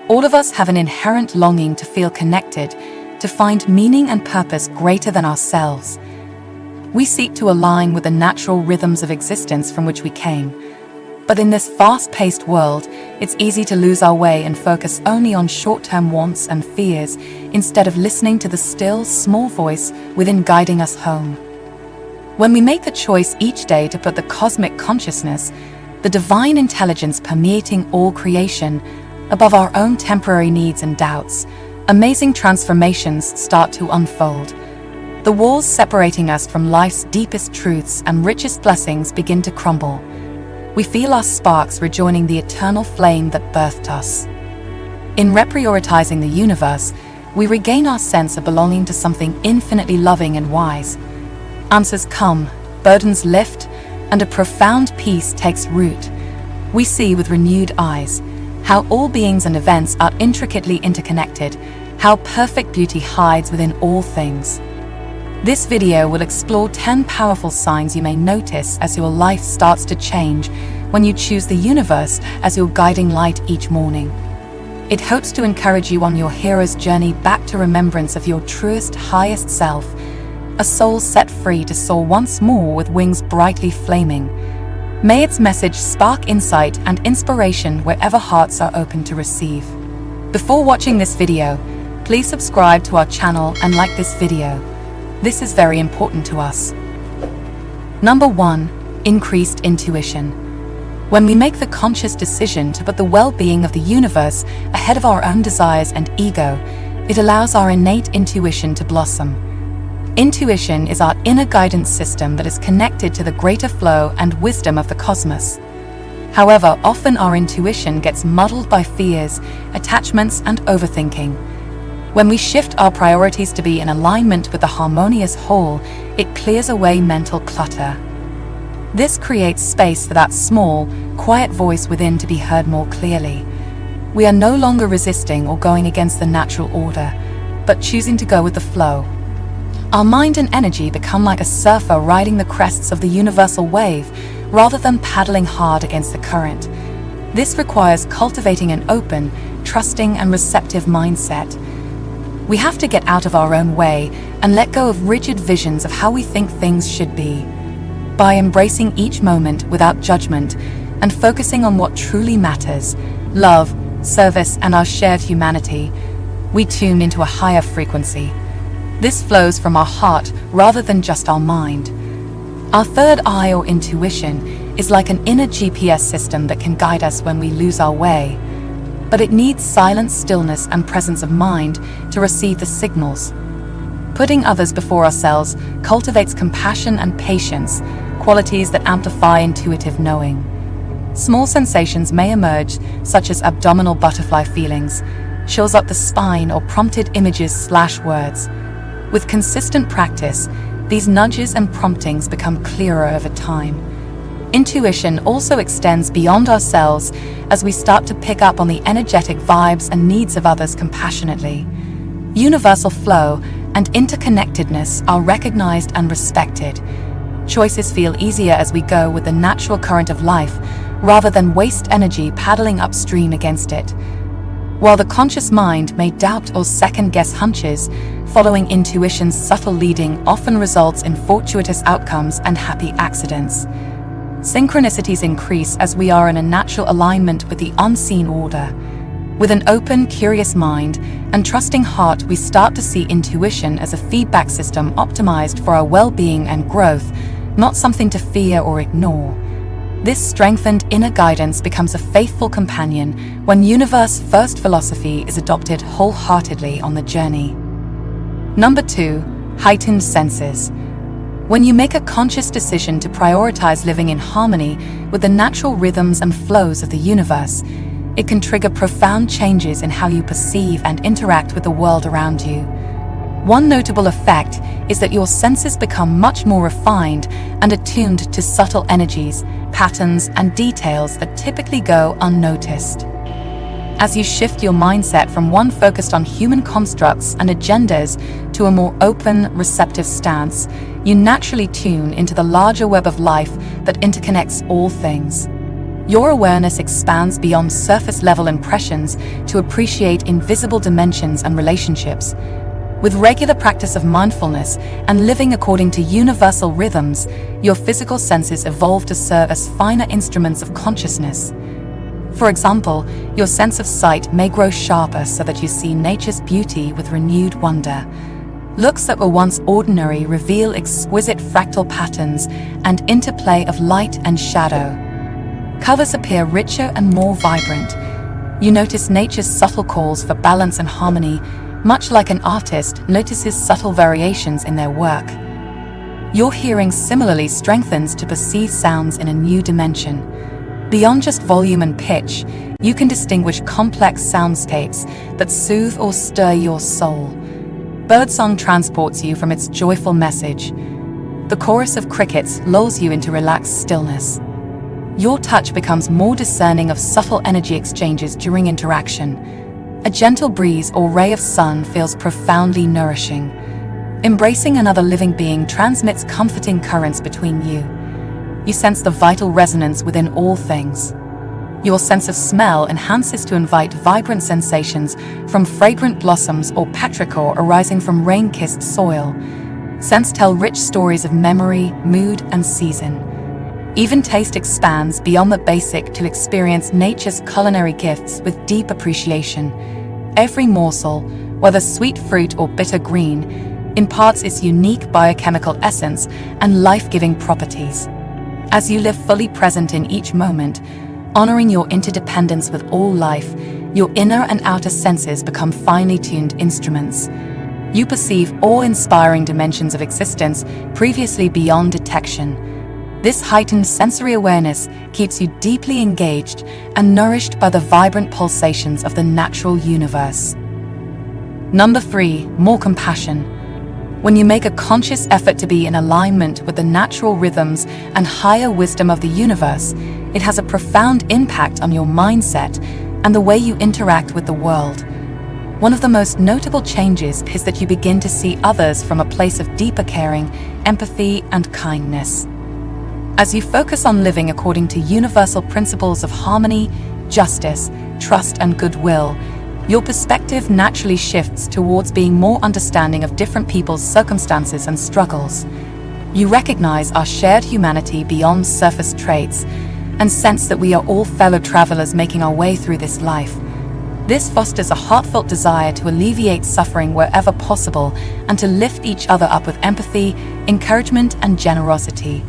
All of us have an inherent longing to feel connected, to find meaning and purpose greater than ourselves. We seek to align with the natural rhythms of existence from which we came. But in this fast-paced world, it's easy to lose our way and focus only on short-term wants and fears instead of listening to the still, small voice within guiding us home. When we make the choice each day to put the cosmic consciousness, the divine intelligence permeating all creation, above our own temporary needs and doubts, amazing transformations start to unfold. The walls separating us from life's deepest truths and richest blessings begin to crumble. We feel our sparks rejoining the eternal flame that birthed us. In reprioritizing the universe, we regain our sense of belonging to something infinitely loving and wise. Answers come, burdens lift, and a profound peace takes root. We see with renewed eyes how all beings and events are intricately interconnected, how perfect beauty hides within all things. This video will explore 10 powerful signs you may notice as your life starts to change when you choose the universe as your guiding light each morning. It hopes to encourage you on your hero's journey back to remembrance of your truest, highest self, a soul set free to soar once more with wings brightly flaming. May its message spark insight and inspiration wherever hearts are open to receive. Before watching this video, please subscribe to our channel and like this video. This is very important to us. Number 1. Increased intuition. When we make the conscious decision to put the well-being of the universe ahead of our own desires and ego, it allows our innate intuition to blossom. Intuition is our inner guidance system that is connected to the greater flow and wisdom of the cosmos. However, often our intuition gets muddled by fears, attachments, and overthinking. When we shift our priorities to be in alignment with the harmonious whole, it clears away mental clutter. This creates space for that small, quiet voice within to be heard more clearly. We are no longer resisting or going against the natural order, but choosing to go with the flow. Our mind and energy become like a surfer riding the crests of the universal wave, rather than paddling hard against the current. This requires cultivating an open, trusting, and receptive mindset. We have to get out of our own way and let go of rigid visions of how we think things should be. By embracing each moment without judgment and focusing on what truly matters, love, service, and our shared humanity, we tune into a higher frequency. This flows from our heart rather than just our mind. Our third eye, or intuition, is like an inner GPS system that can guide us when we lose our way. But it needs silence, stillness, and presence of mind to receive the signals. Putting others before ourselves cultivates compassion and patience, qualities that amplify intuitive knowing. Small sensations may emerge, such as abdominal butterfly feelings, chills up the spine, or prompted images/words. With consistent practice, these nudges and promptings become clearer over time. Intuition also extends beyond ourselves as we start to pick up on the energetic vibes and needs of others compassionately. Universal flow and interconnectedness are recognized and respected. Choices feel easier as we go with the natural current of life, rather than waste energy paddling upstream against it. While the conscious mind may doubt or second-guess hunches, following intuition's subtle leading often results in fortuitous outcomes and happy accidents. Synchronicities increase as we are in a natural alignment with the unseen order. With an open, curious mind and trusting heart, we start to see intuition as a feedback system optimized for our well-being and growth, not something to fear or ignore. This strengthened inner guidance becomes a faithful companion when universe-first philosophy is adopted wholeheartedly on the journey. Number 2. Heightened senses. When you make a conscious decision to prioritize living in harmony with the natural rhythms and flows of the universe, it can trigger profound changes in how you perceive and interact with the world around you. One notable effect is that your senses become much more refined and attuned to subtle energies, patterns, and details that typically go unnoticed. As you shift your mindset from one focused on human constructs and agendas to a more open, receptive stance, you naturally tune into the larger web of life that interconnects all things. Your awareness expands beyond surface-level impressions to appreciate invisible dimensions and relationships. With regular practice of mindfulness and living according to universal rhythms, your physical senses evolve to serve as finer instruments of consciousness. For example, your sense of sight may grow sharper so that you see nature's beauty with renewed wonder. Looks that were once ordinary reveal exquisite fractal patterns and interplay of light and shadow. Colors appear richer and more vibrant. You notice nature's subtle calls for balance and harmony, much like an artist notices subtle variations in their work. Your hearing similarly strengthens to perceive sounds in a new dimension. Beyond just volume and pitch, you can distinguish complex soundscapes that soothe or stir your soul. Birdsong transports you from its joyful message. The chorus of crickets lulls you into relaxed stillness. Your touch becomes more discerning of subtle energy exchanges during interaction. A gentle breeze or ray of sun feels profoundly nourishing. Embracing another living being transmits comforting currents between you. You sense the vital resonance within all things. Your sense of smell enhances to invite vibrant sensations from fragrant blossoms or petrichor arising from rain-kissed soil. Scents tell rich stories of memory, mood, and season. Even taste expands beyond the basic to experience nature's culinary gifts with deep appreciation. Every morsel, whether sweet fruit or bitter green, imparts its unique biochemical essence and life-giving properties. As you live fully present in each moment, honoring your interdependence with all life, your inner and outer senses become finely tuned instruments. You perceive awe-inspiring dimensions of existence previously beyond detection. This heightened sensory awareness keeps you deeply engaged and nourished by the vibrant pulsations of the natural universe. Number 3, more compassion. When you make a conscious effort to be in alignment with the natural rhythms and higher wisdom of the universe, it has a profound impact on your mindset and the way you interact with the world. One of the most notable changes is that you begin to see others from a place of deeper caring, empathy, and kindness. As you focus on living according to universal principles of harmony, justice, trust, and goodwill, your perspective naturally shifts towards being more understanding of different people's circumstances and struggles. You recognize our shared humanity beyond surface traits and sense that we are all fellow travelers making our way through this life. This fosters a heartfelt desire to alleviate suffering wherever possible and to lift each other up with empathy, encouragement, and generosity.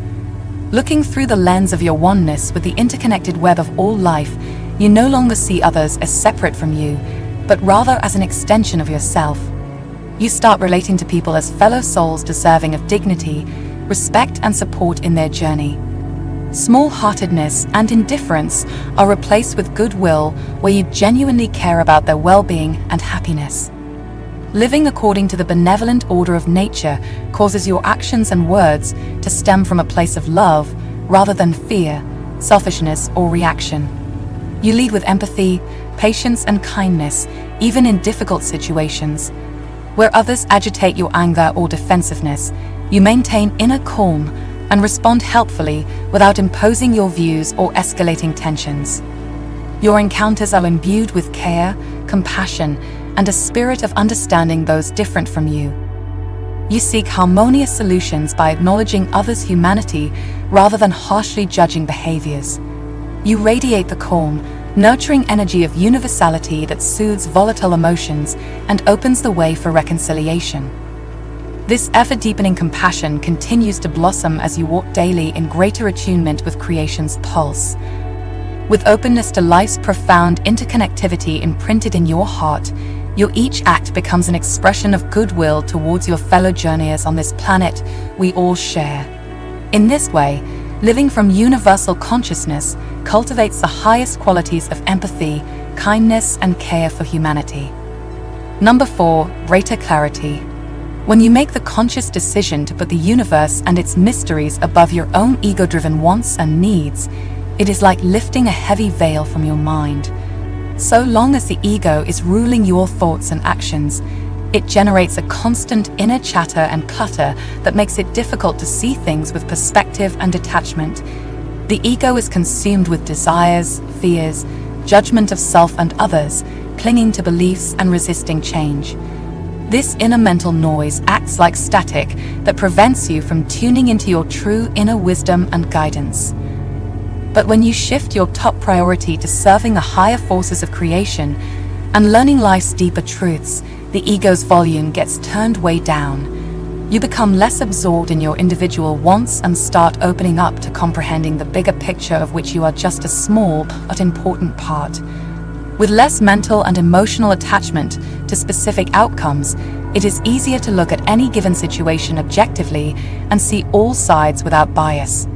Looking through the lens of your oneness with the interconnected web of all life, you no longer see others as separate from you, but rather as an extension of yourself. You start relating to people as fellow souls deserving of dignity, respect, and support in their journey. Small-heartedness and indifference are replaced with goodwill, where you genuinely care about their well-being and happiness. Living according to the benevolent order of nature causes your actions and words to stem from a place of love rather than fear, selfishness, or reaction. You lead with empathy, patience, and kindness, even in difficult situations. Where others agitate your anger or defensiveness, you maintain inner calm and respond helpfully without imposing your views or escalating tensions. Your encounters are imbued with care, compassion, and a spirit of understanding those different from you. You seek harmonious solutions by acknowledging others' humanity rather than harshly judging behaviors. You radiate the calm, nurturing energy of universality that soothes volatile emotions and opens the way for reconciliation. This ever-deepening compassion continues to blossom as you walk daily in greater attunement with creation's pulse. With openness to life's profound interconnectivity imprinted in your heart, your each act becomes an expression of goodwill towards your fellow journeyers on this planet we all share. In this way, living from universal consciousness cultivates the highest qualities of empathy, kindness, and care for humanity. Number 4, greater clarity. When you make the conscious decision to put the universe and its mysteries above your own ego-driven wants and needs, it is like lifting a heavy veil from your mind. So long as the ego is ruling your thoughts and actions, it generates a constant inner chatter and clutter that makes it difficult to see things with perspective and detachment. The ego is consumed with desires, fears, judgment of self and others, clinging to beliefs and resisting change. This inner mental noise acts like static that prevents you from tuning into your true inner wisdom and guidance. But when you shift your top priority to serving the higher forces of creation and learning life's deeper truths, the ego's volume gets turned way down. You become less absorbed in your individual wants and start opening up to comprehending the bigger picture of which you are just a small but important part. With less mental and emotional attachment to specific outcomes, it is easier to look at any given situation objectively and see all sides without bias.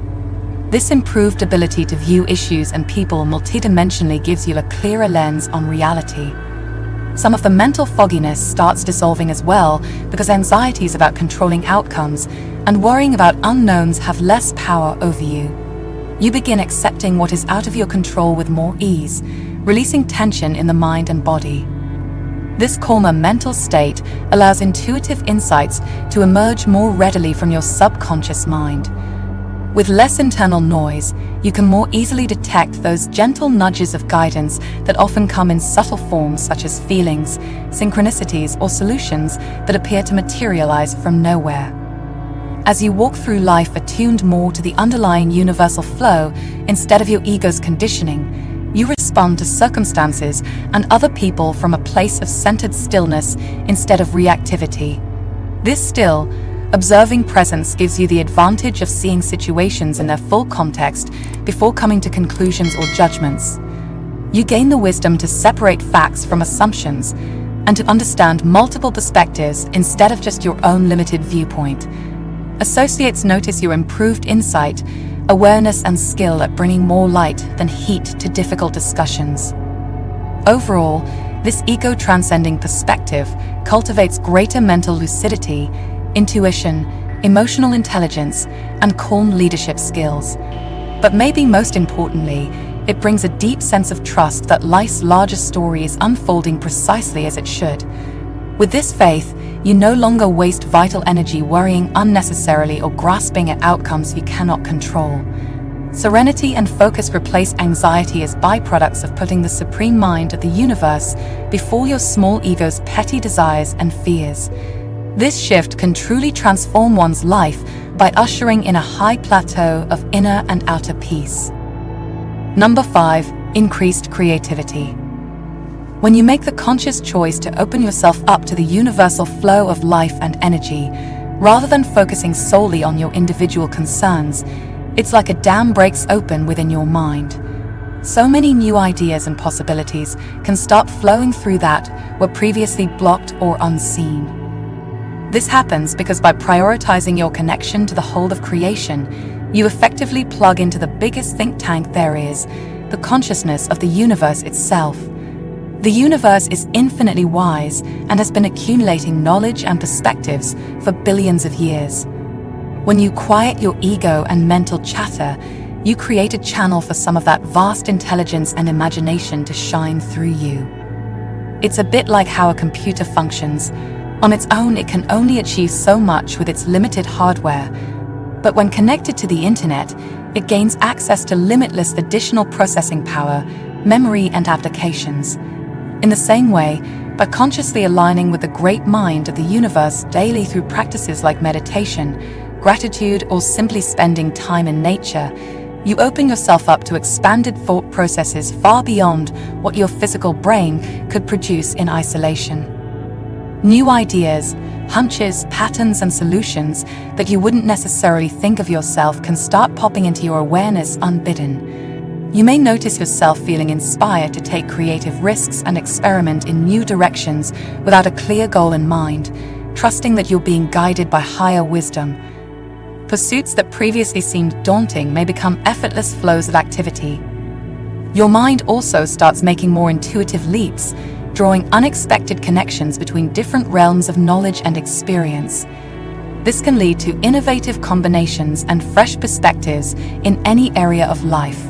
This improved ability to view issues and people multidimensionally gives you a clearer lens on reality. Some of the mental fogginess starts dissolving as well because anxieties about controlling outcomes and worrying about unknowns have less power over you. You begin accepting what is out of your control with more ease, releasing tension in the mind and body. This calmer mental state allows intuitive insights to emerge more readily from your subconscious mind. With less internal noise, you can more easily detect those gentle nudges of guidance that often come in subtle forms such as feelings, synchronicities, or solutions that appear to materialize from nowhere. As you walk through life attuned more to the underlying universal flow instead of your ego's conditioning, you respond to circumstances and other people from a place of centered stillness instead of reactivity. This still, observing presence gives you the advantage of seeing situations in their full context before coming to conclusions or judgments. You gain the wisdom to separate facts from assumptions and to understand multiple perspectives instead of just your own limited viewpoint. Associates notice your improved insight, awareness, and skill at bringing more light than heat to difficult discussions. Overall, this ego-transcending perspective cultivates greater mental lucidity, intuition, emotional intelligence, and calm leadership skills. But maybe most importantly, it brings a deep sense of trust that life's larger story is unfolding precisely as it should. With this faith, you no longer waste vital energy worrying unnecessarily or grasping at outcomes you cannot control. Serenity and focus replace anxiety as byproducts of putting the supreme mind of the universe before your small ego's petty desires and fears. This shift can truly transform one's life by ushering in a high plateau of inner and outer peace. Number 5. Increased creativity. When you make the conscious choice to open yourself up to the universal flow of life and energy, rather than focusing solely on your individual concerns, it's like a dam breaks open within your mind. So many new ideas and possibilities can start flowing through that were previously blocked or unseen. This happens because by prioritizing your connection to the whole of creation, you effectively plug into the biggest think tank there is, the consciousness of the universe itself. The universe is infinitely wise and has been accumulating knowledge and perspectives for billions of years. When you quiet your ego and mental chatter, you create a channel for some of that vast intelligence and imagination to shine through you. It's a bit like how a computer functions. On its own, it can only achieve so much with its limited hardware. But when connected to the internet, it gains access to limitless additional processing power, memory, and applications. In the same way, by consciously aligning with the great mind of the universe daily through practices like meditation, gratitude, or simply spending time in nature, you open yourself up to expanded thought processes far beyond what your physical brain could produce in isolation. New ideas, hunches, patterns, and solutions that you wouldn't necessarily think of yourself can start popping into your awareness unbidden. You may notice yourself feeling inspired to take creative risks and experiment in new directions without a clear goal in mind, trusting that you're being guided by higher wisdom. Pursuits that previously seemed daunting may become effortless flows of activity. Your mind also starts making more intuitive leaps, drawing unexpected connections between different realms of knowledge and experience. This can lead to innovative combinations and fresh perspectives in any area of life.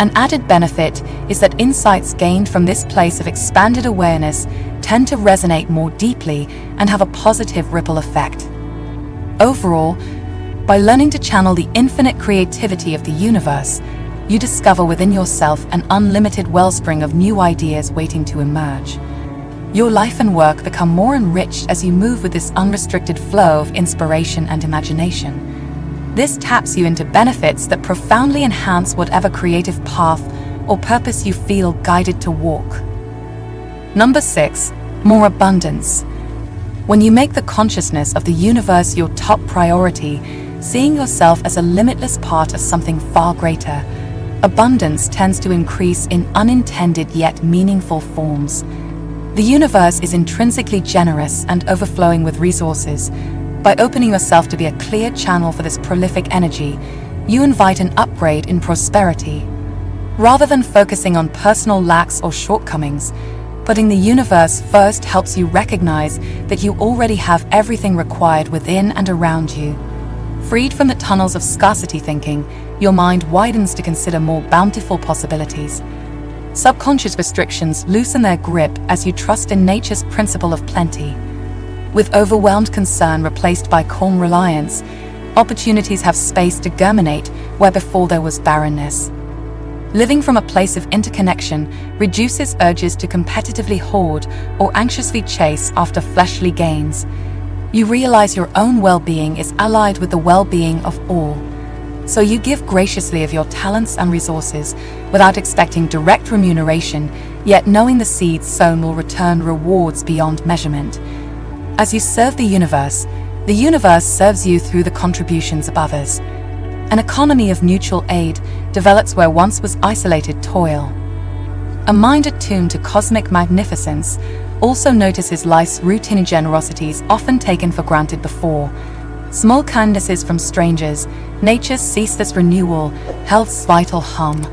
An added benefit is that insights gained from this place of expanded awareness tend to resonate more deeply and have a positive ripple effect. Overall, By learning to channel the infinite creativity of the universe, you discover within yourself an unlimited wellspring of new ideas waiting to emerge. Your life and work become more enriched as you move with this unrestricted flow of inspiration and imagination. This taps you into benefits that profoundly enhance whatever creative path or purpose you feel guided to walk. Number 6. More abundance. When you make the consciousness of the universe your top priority, seeing yourself as a limitless part of something far greater, abundance tends to increase in unintended yet meaningful forms. The universe is intrinsically generous and overflowing with resources. By opening yourself to be a clear channel for this prolific energy, you invite an upgrade in prosperity. Rather than focusing on personal lacks or shortcomings, putting the universe first helps you recognize that you already have everything required within and around you. Freed from the tunnels of scarcity thinking, your mind widens to consider more bountiful possibilities. Subconscious restrictions loosen their grip as you trust in nature's principle of plenty. With overwhelmed concern replaced by calm reliance, opportunities have space to germinate where before there was barrenness. Living from a place of interconnection reduces urges to competitively hoard or anxiously chase after fleshly gains. You realize your own well-being is allied with the well-being of all. So you give graciously of your talents and resources without expecting direct remuneration, yet knowing the seeds sown will return rewards beyond measurement. As you serve the universe serves you through the contributions of others. An economy of mutual aid develops where once was isolated toil. A mind attuned to cosmic magnificence also notices life's routine generosities often taken for granted before. Small kindnesses from strangers, nature's ceaseless renewal, health's vital hum.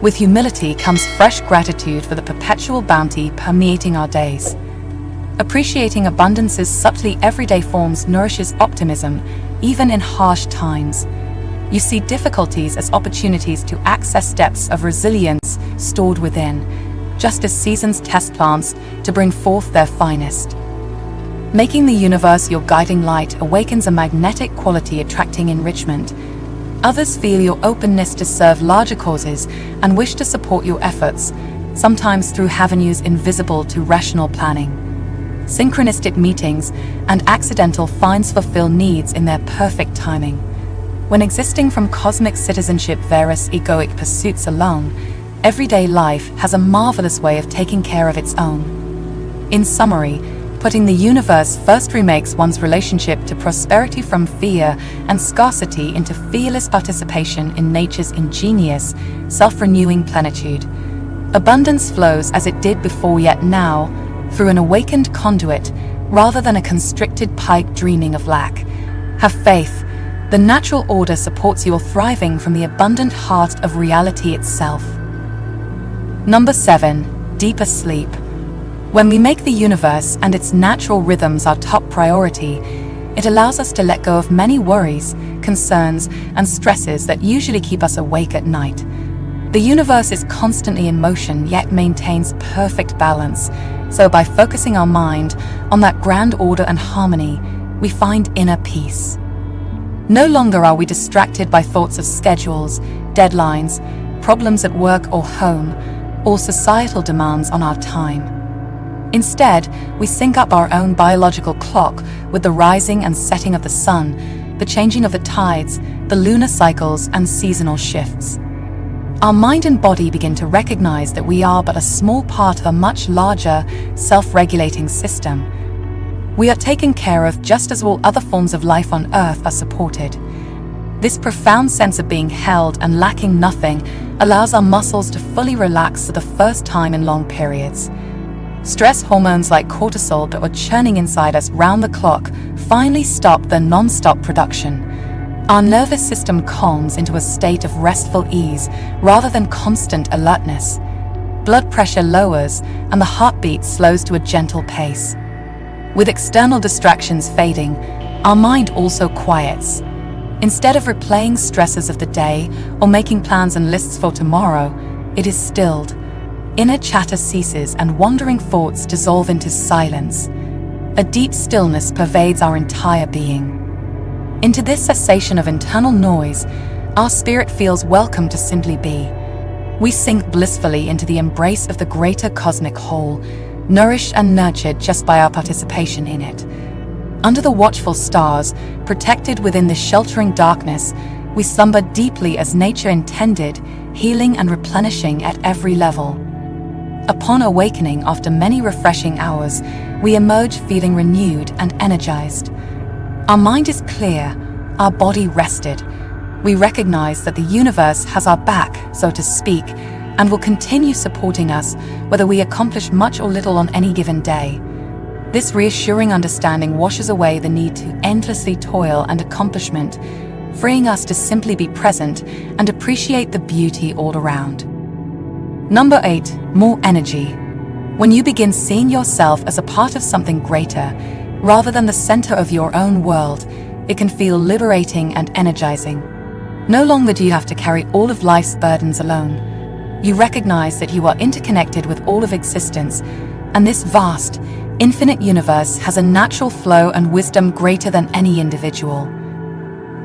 With humility comes fresh gratitude for the perpetual bounty permeating our days. Appreciating abundance's subtly everyday forms nourishes optimism, even in harsh times. You see difficulties as opportunities to access depths of resilience stored within, just as seasons test plants to bring forth their finest. Making the universe your guiding light awakens a magnetic quality attracting enrichment. Others feel your openness to serve larger causes and wish to support your efforts, sometimes through avenues invisible to rational planning. Synchronistic meetings and accidental finds fulfill needs in their perfect timing. When existing from cosmic citizenship versus egoic pursuits alone, everyday life has a marvelous way of taking care of its own. In summary, putting the universe first remakes one's relationship to prosperity from fear and scarcity into fearless participation in nature's ingenious, self-renewing plenitude. Abundance flows as it did before yet now, through an awakened conduit, rather than a constricted pipe dreaming of lack. Have faith. The natural order supports your thriving from the abundant heart of reality itself. Number 7. Deeper sleep. When we make the universe and its natural rhythms our top priority, it allows us to let go of many worries, concerns, and stresses that usually keep us awake at night. The universe is constantly in motion yet maintains perfect balance, so by focusing our mind on that grand order and harmony, we find inner peace. No longer are we distracted by thoughts of schedules, deadlines, problems at work or home, or societal demands on our time. Instead, we sync up our own biological clock with the rising and setting of the sun, the changing of the tides, the lunar cycles, and seasonal shifts. Our mind and body begin to recognize that we are but a small part of a much larger, self-regulating system. We are taken care of just as all other forms of life on Earth are supported. This profound sense of being held and lacking nothing allows our muscles to fully relax for the first time in long periods. Stress hormones like cortisol that were churning inside us round the clock finally stop their non-stop production. Our nervous system calms into a state of restful ease rather than constant alertness. Blood pressure lowers and the heartbeat slows to a gentle pace. With external distractions fading, our mind also quiets. Instead of replaying stresses of the day or making plans and lists for tomorrow, it is stilled. Inner chatter ceases and wandering thoughts dissolve into silence. A deep stillness pervades our entire being. Into this cessation of internal noise, our spirit feels welcome to simply be. We sink blissfully into the embrace of the greater cosmic whole, nourished and nurtured just by our participation in it. Under the watchful stars, protected within the sheltering darkness, we slumber deeply as nature intended, healing and replenishing at every level. Upon awakening after many refreshing hours, we emerge feeling renewed and energized. Our mind is clear, our body rested. We recognize that the universe has our back, so to speak, and will continue supporting us whether we accomplish much or little on any given day. This reassuring understanding washes away the need to endlessly toil and accomplishment, freeing us to simply be present and appreciate the beauty all around. Number 8, more energy. When you begin seeing yourself as a part of something greater, rather than the center of your own world, it can feel liberating and energizing. No longer do you have to carry all of life's burdens alone. You recognize that you are interconnected with all of existence, and this vast, infinite universe has a natural flow and wisdom greater than any individual.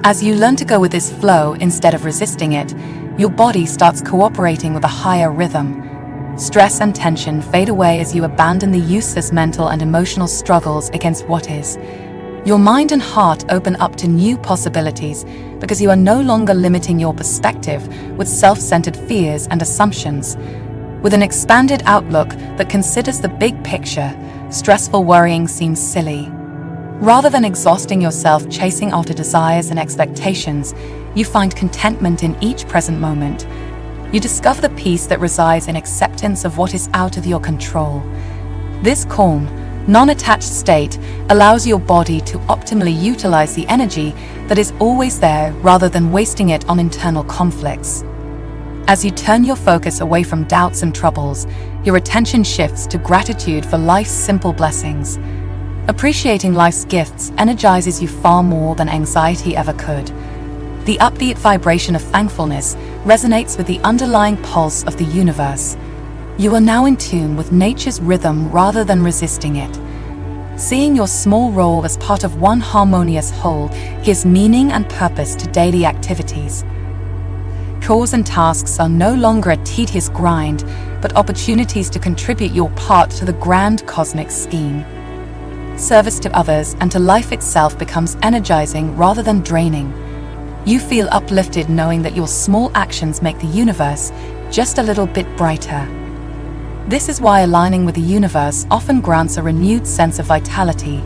As you learn to go with this flow instead of resisting it, your body starts cooperating with a higher rhythm. Stress and tension fade away as you abandon the useless mental and emotional struggles against what is. Your mind and heart open up to new possibilities because you are no longer limiting your perspective with self-centered fears and assumptions. With an expanded outlook that considers the big picture, stressful worrying seems silly. Rather than exhausting yourself chasing after desires and expectations, you find contentment in each present moment. You discover the peace that resides in acceptance of what is out of your control. This calm, non-attached state allows your body to optimally utilize the energy that is always there rather than wasting it on internal conflicts. As you turn your focus away from doubts and troubles, your attention shifts to gratitude for life's simple blessings. Appreciating life's gifts energizes you far more than anxiety ever could. The upbeat vibration of thankfulness resonates with the underlying pulse of the universe. You are now in tune with nature's rhythm rather than resisting it. Seeing your small role as part of one harmonious whole gives meaning and purpose to daily activities. Chores and tasks are no longer a tedious grind, but opportunities to contribute your part to the grand cosmic scheme. Service to others and to life itself becomes energizing rather than draining. You feel uplifted knowing that your small actions make the universe just a little bit brighter. This is why aligning with the universe often grants a renewed sense of vitality.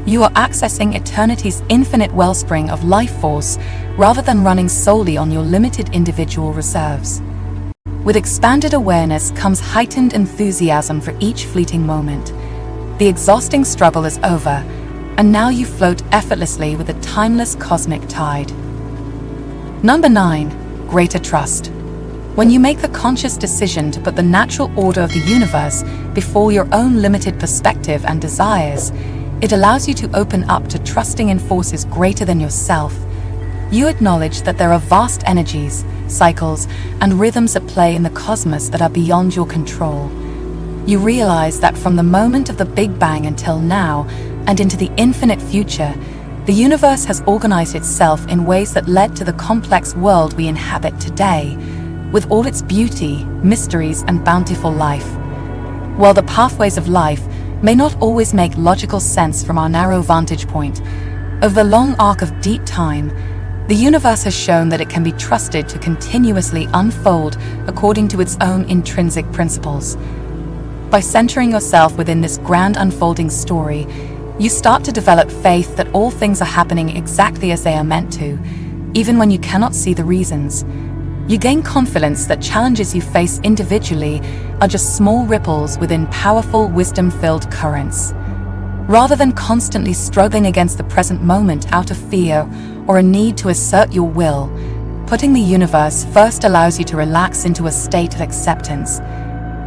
You are accessing eternity's infinite wellspring of life force rather than running solely on your limited individual reserves. With expanded awareness comes heightened enthusiasm for each fleeting moment. The exhausting struggle is over, and now you float effortlessly with the timeless cosmic tide. Number 9, greater trust. When you make the conscious decision to put the natural order of the universe before your own limited perspective and desires, it allows you to open up to trusting in forces greater than yourself. You acknowledge that there are vast energies, cycles, and rhythms at play in the cosmos that are beyond your control. You realize that from the moment of the Big Bang until now, and into the infinite future, the universe has organized itself in ways that led to the complex world we inhabit today, with all its beauty, mysteries, and bountiful life. While the pathways of life may not always make logical sense from our narrow vantage point, over the long arc of deep time, the universe has shown that it can be trusted to continuously unfold according to its own intrinsic principles. By centering yourself within this grand unfolding story, you start to develop faith that all things are happening exactly as they are meant to, even when you cannot see the reasons. You gain confidence that challenges you face individually are just small ripples within powerful, wisdom-filled currents. Rather than constantly struggling against the present moment out of fear or a need to assert your will, putting the universe first allows you to relax into a state of acceptance.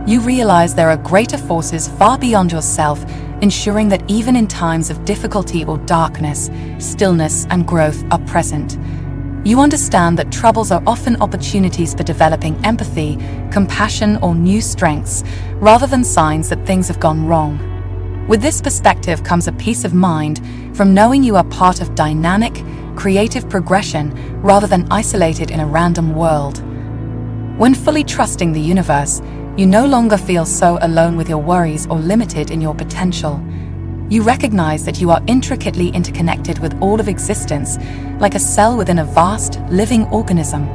You realize there are greater forces far beyond yourself, ensuring that even in times of difficulty or darkness, stillness and growth are present. You understand that troubles are often opportunities for developing empathy, compassion, or new strengths, rather than signs that things have gone wrong. With this perspective comes a peace of mind from knowing you are part of dynamic, creative progression rather than isolated in a random world. When fully trusting the universe, you no longer feel so alone with your worries or limited in your potential. You recognize that you are intricately interconnected with all of existence, like a cell within a vast, living organism.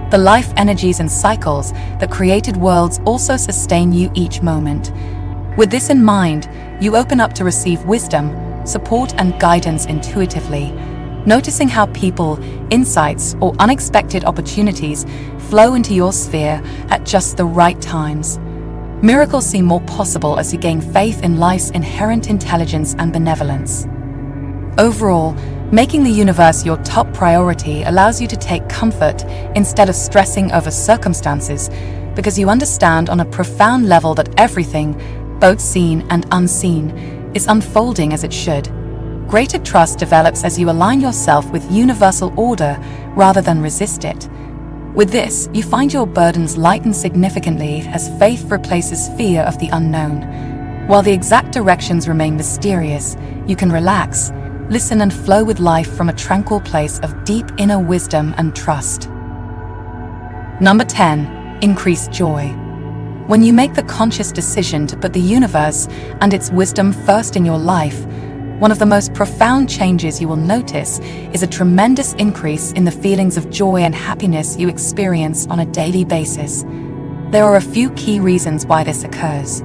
The life energies and cycles that created worlds also sustain you each moment. With this in mind, you open up to receive wisdom, support, and guidance intuitively, noticing how people, insights, or unexpected opportunities flow into your sphere at just the right times. Miracles seem more possible as you gain faith in life's inherent intelligence and benevolence. Overall, making the universe your top priority allows you to take comfort instead of stressing over circumstances, because you understand on a profound level that everything, both seen and unseen, is unfolding as it should. Greater trust develops as you align yourself with universal order rather than resist it. With this, you find your burdens lighten significantly as faith replaces fear of the unknown. While the exact directions remain mysterious, you can relax, listen, and flow with life from a tranquil place of deep inner wisdom and trust. Number 10. Increase joy. When you make the conscious decision to put the universe and its wisdom first in your life, one of the most profound changes you will notice is a tremendous increase in the feelings of joy and happiness you experience on a daily basis. There are a few key reasons why this occurs.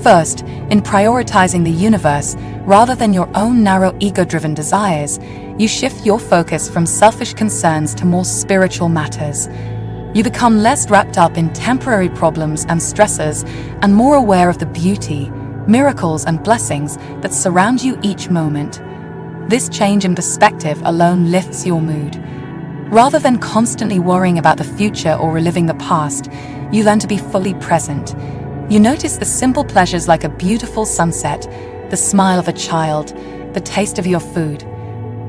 First, in prioritizing the universe rather than your own narrow ego-driven desires, you shift your focus from selfish concerns to more spiritual matters. You become less wrapped up in temporary problems and stressors and more aware of the beauty, miracles, and blessings that surround you each moment. This change in perspective alone lifts your mood. Rather than constantly worrying about the future or reliving the past, you learn to be fully present. You notice the simple pleasures like a beautiful sunset, the smile of a child, the taste of your food.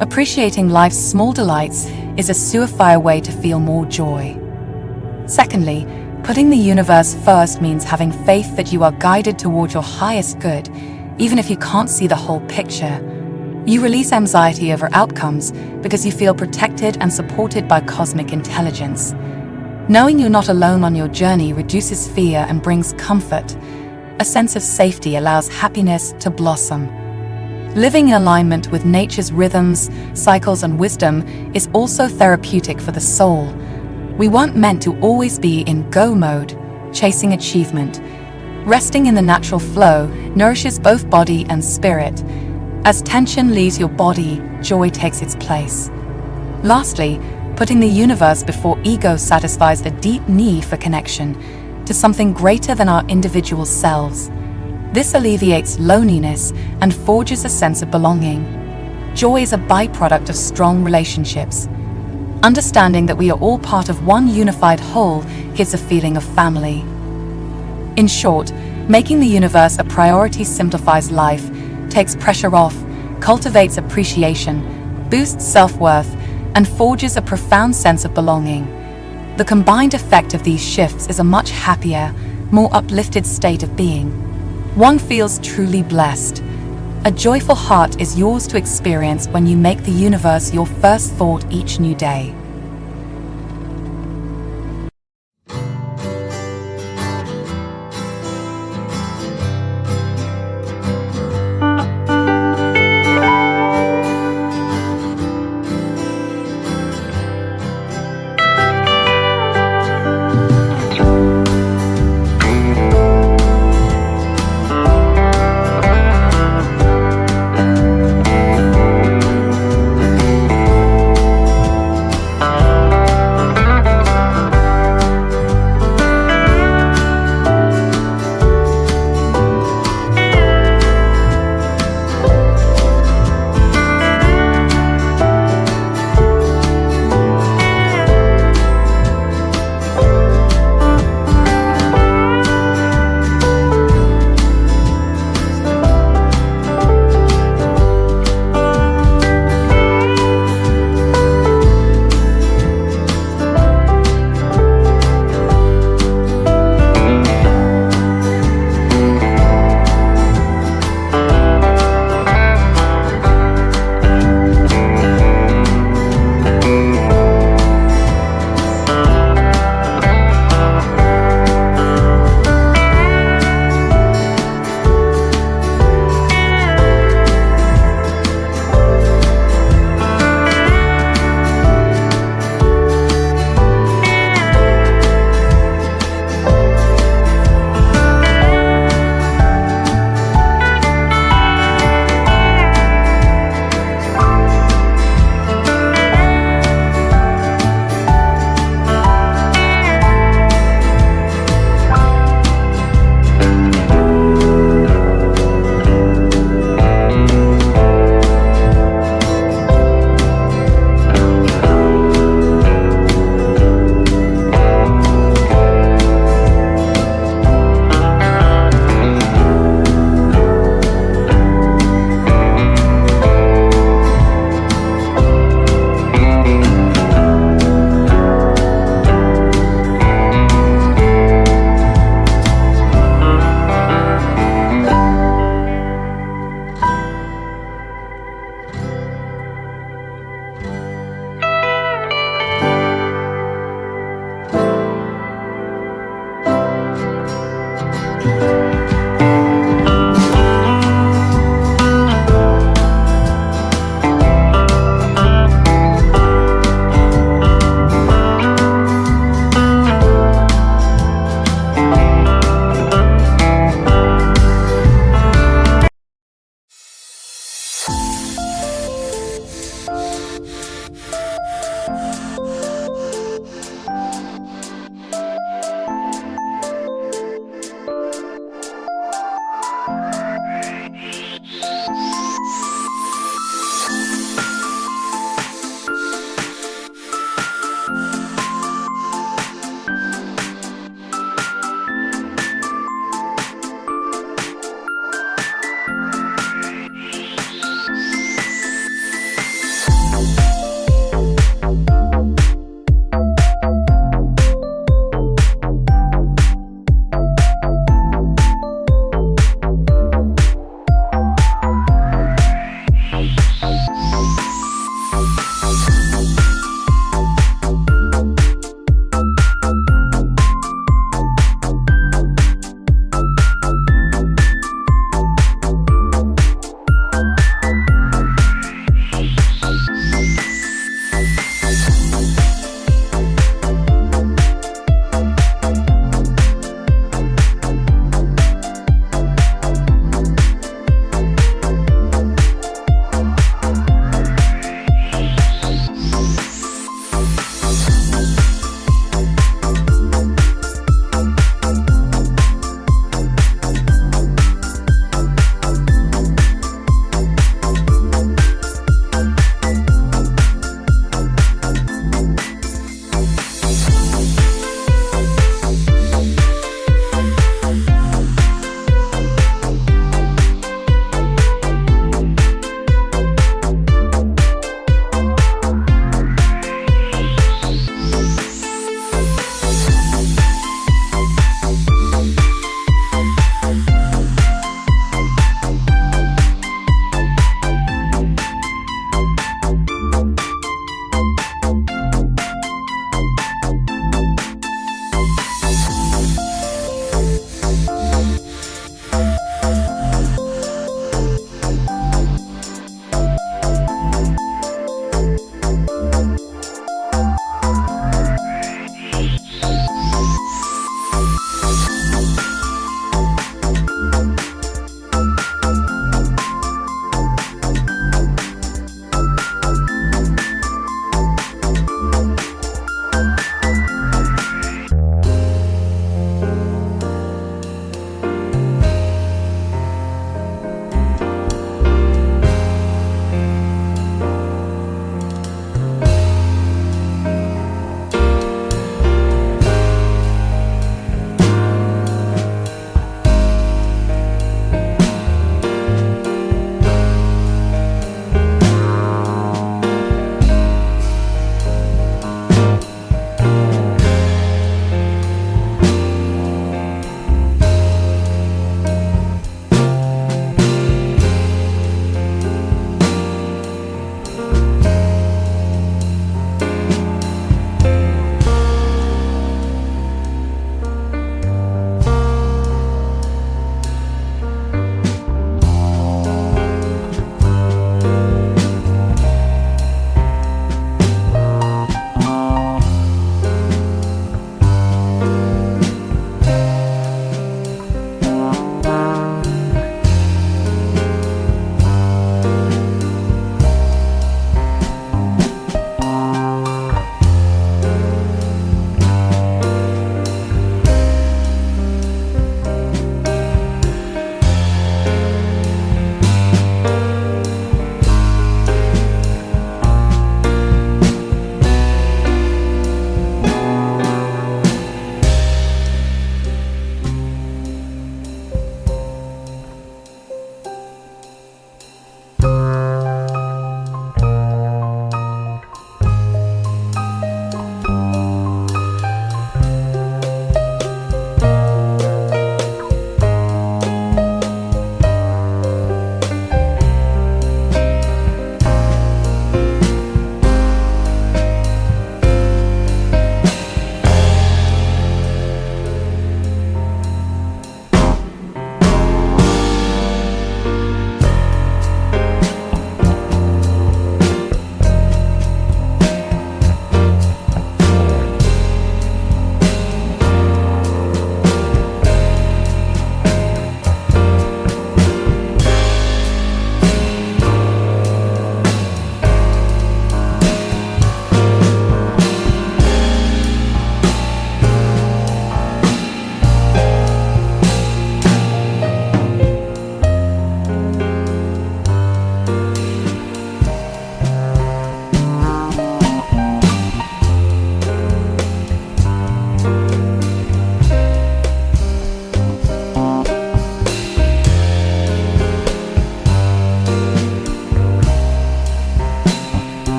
Appreciating life's small delights is a surefire way to feel more joy. Secondly, putting the universe first means having faith that you are guided toward your highest good, even if you can't see the whole picture. You release anxiety over outcomes because you feel protected and supported by cosmic intelligence. Knowing you're not alone on your journey reduces fear and brings comfort. A sense of safety allows happiness to blossom. Living in alignment with nature's rhythms, cycles, and wisdom is also therapeutic for the soul. We weren't meant to always be in go mode, chasing achievement. Resting in the natural flow nourishes both body and spirit. As tension leaves your body, joy takes its place. Lastly, putting the universe before ego satisfies a deep need for connection to something greater than our individual selves. This alleviates loneliness and forges a sense of belonging. Joy is a byproduct of strong relationships. Understanding that we are all part of one unified whole gives a feeling of family. In short, making the universe a priority simplifies life, takes pressure off, cultivates appreciation, boosts self-worth, and forges a profound sense of belonging. The combined effect of these shifts is a much happier, more uplifted state of being. One feels truly blessed. A joyful heart is yours to experience when you make the universe your first thought each new day.